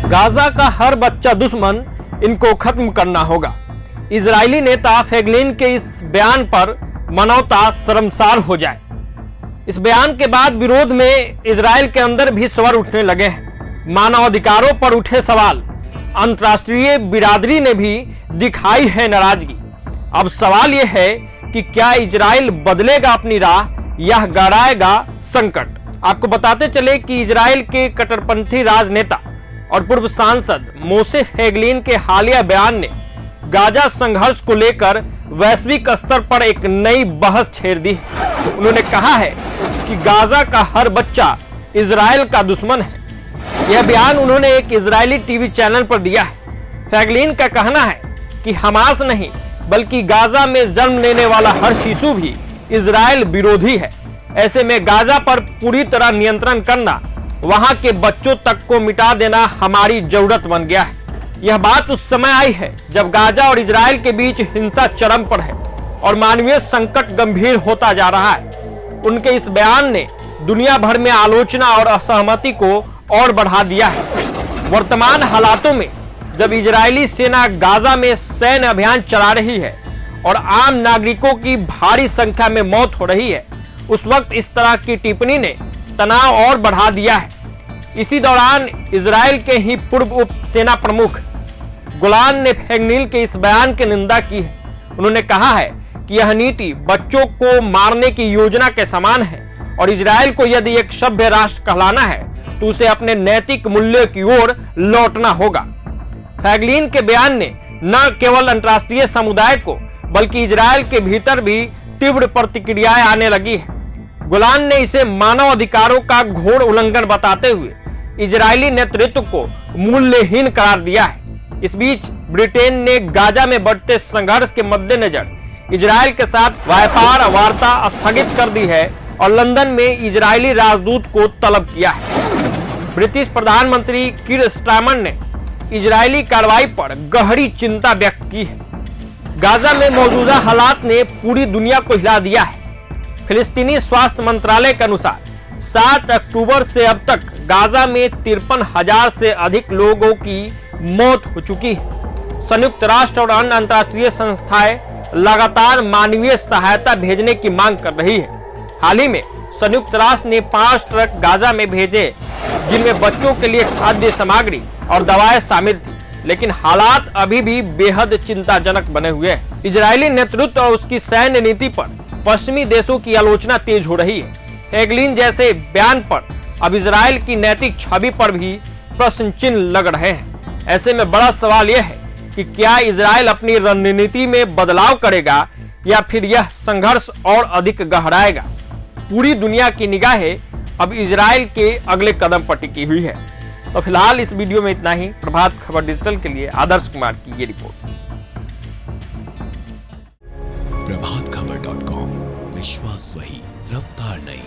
Gaza का हर बच्चा दुश्मन, इनको खत्म करना होगा। इजरायली नेता फेगलिन के इस बयान पर मानवता शर्मसार हो जाए। इस बयान के बाद विरोध में इजराइल के अंदर भी स्वर उठने लगे हैं। मानवाधिकारों पर उठे सवाल, अंतर्राष्ट्रीय बिरादरी ने भी दिखाई है नाराजगी। अब सवाल यह है कि क्या इजराइल बदलेगा अपनी राह या गड़ाएगा संकट। आपको बताते चले कि इजराइल के कट्टरपंथी राजनेता और पूर्व सांसद मोशे फेगलिन के हालिया बयान ने गाजा संघर्ष को लेकर वैश्विक स्तर पर एक नई बहस छेड़ दी। उन्होंने कहा है कि गाजा का हर बच्चा इजराइल का दुश्मन है। यह बयान उन्होंने एक इजरायली टीवी चैनल पर दिया है। फेगलिन का कहना है कि हमास नहीं बल्कि गाजा में जन्म लेने वाला हर शिशु भी इजराइल विरोधी है। ऐसे में गाजा पर पूरी तरह नियंत्रण करना, वहां के बच्चों तक को मिटा देना हमारी जरूरत बन गया है। यह बात उस समय आई है जब गाजा और इजराइल के बीच हिंसा चरम पर है और मानवीय संकट गंभीर होता जा रहा है। उनके इस बयान ने दुनिया भर में आलोचना और असहमति को और बढ़ा दिया है। वर्तमान हालातों में जब इजरायली सेना गाजा में सैन्य अभियान चला रही है और आम नागरिकों की भारी संख्या में मौत हो रही है, उस वक्त इस तरह की टिप्पणी ने तनाव और बढ़ा दिया है। इसी दौरान इजराइल के ही पूर्व उप सेना प्रमुख गोलान ने फेगलिन के इस बयान की निंदा की है। उन्होंने कहा है कि यह नीति बच्चों को मारने की योजना के समान है और इजराइल को यदि एक सभ्य राष्ट्र कहलाना है तो उसे अपने नैतिक मूल्यों की ओर लौटना होगा। फेगलिन के बयान ने न केवल अंतर्राष्ट्रीय समुदाय को बल्कि इजराइल के भीतर भी तीव्र प्रतिक्रियाएं आने लगी है। गोलान ने इसे मानव अधिकारों का घोर उल्लंघन बताते हुए इजरायली नेतृत्व को मूल्यहीन करार दिया है। इस बीच ब्रिटेन ने गाजा में बढ़ते संघर्ष के मद्देनजर इजराइल के साथ व्यापार वार्ता स्थगित कर दी है और लंदन में इजरायली राजदूत को तलब किया है। ब्रिटिश प्रधानमंत्री कीर स्टारमर ने इजरायली कार्रवाई पर गहरी चिंता व्यक्त की है। गाजा में मौजूदा हालात ने पूरी दुनिया को हिला दिया है। फिलिस्तीनी स्वास्थ्य मंत्रालय के अनुसार 7 अक्टूबर से अब तक गाजा में 53,000 से अधिक लोगों की मौत हो चुकी है। संयुक्त राष्ट्र और अन्य अंतर्राष्ट्रीय संस्थाएं लगातार मानवीय सहायता भेजने की मांग कर रही है। हाल ही में संयुक्त राष्ट्र ने 5 ट्रक गाजा में भेजे, जिनमें बच्चों के लिए खाद्य सामग्री और दवाएं शामिल थी, लेकिन हालात अभी भी बेहद चिंताजनक बने हुए हैं। इजरायली नेतृत्व और उसकी सैन्य नीति पर पश्चिमी देशों की आलोचना तेज हो रही है। फेगलिन जैसे बयान पर अब इजराइल की नैतिक छवि पर भी प्रश्न चिन्ह लग रहे हैं। ऐसे में बड़ा सवाल यह है कि क्या इजराइल अपनी रणनीति में बदलाव करेगा या फिर यह संघर्ष और अधिक गहराएगा। पूरी दुनिया की निगाहें अब इजराइल के अगले कदम पर टिकी हुई है। तो फिलहाल इस वीडियो में इतना ही। प्रभात खबर डिजिटल के लिए आदर्श कुमार की ये रिपोर्ट। प्रभातखबर.com, विश्वास वही, रफ्तार नहीं।